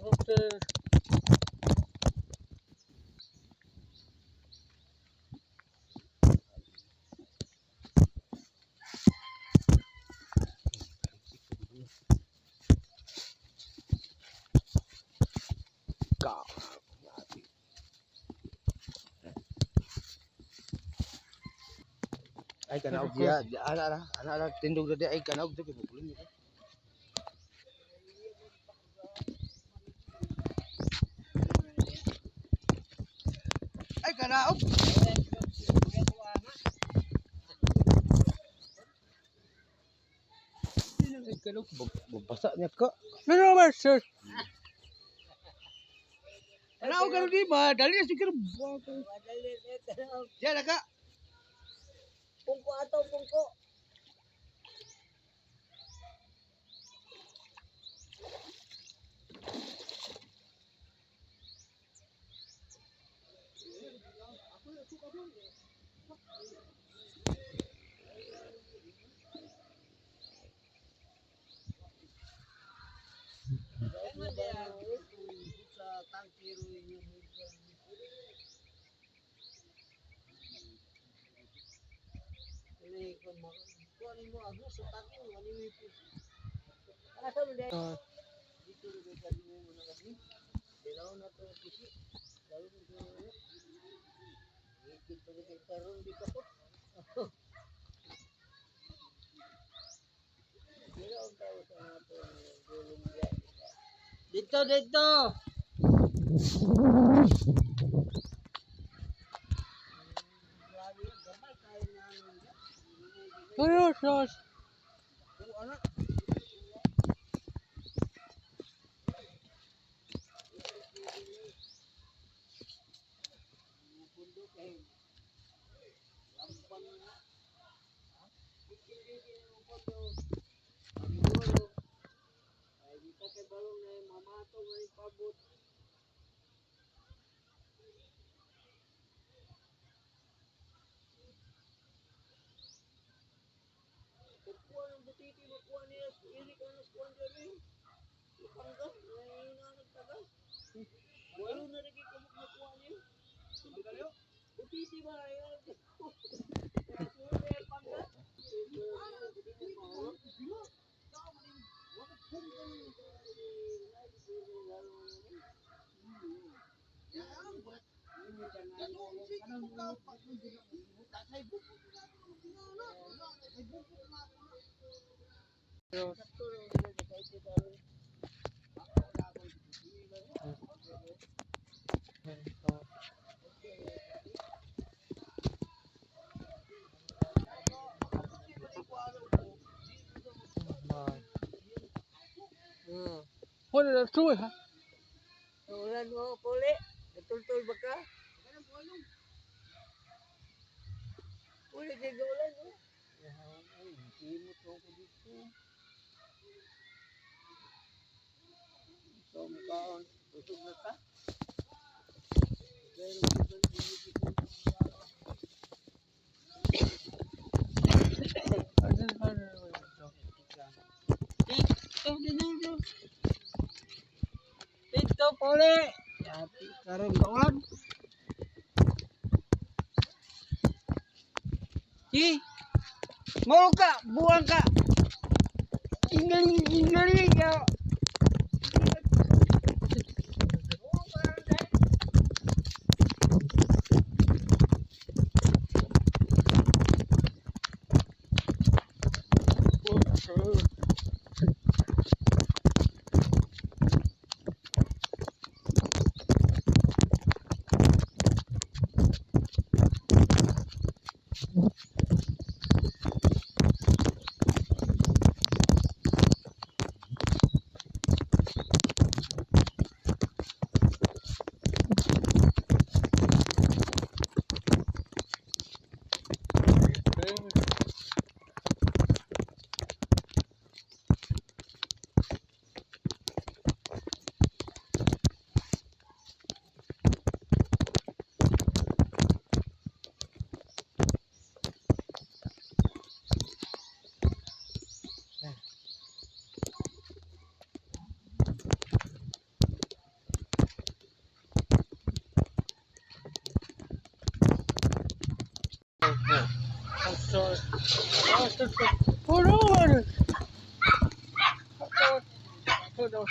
Okay. Ay kanaog dia, ana tindog dia ay kanaog to kay ay kanaog. Ay kanaog basa niya ka. No, sir. Kanaog ka di ba? Dali na siguro. Diyan ka. Pungko ato, pungko. Sa tangkiro yung ini kon mo kon mo ako sa tangkiro wali po. Asa mo dito rin kami mo na kami. Dilaw na to kisi. Lalu mo ikit pa rin karon di kapot. Dilaw tayo sa ato gulong diyan. Dito. Sos. Wala na tuloy ha. Ulan mo puli. Betul-betul baka. Puli kay ulan mo. Hindi mo ko dito. So mukhaon usog na ka. Dito puli. Yati karon kawan. Mau ka, buang ka. Inggali ya. Sorry. Puro man. Hold on.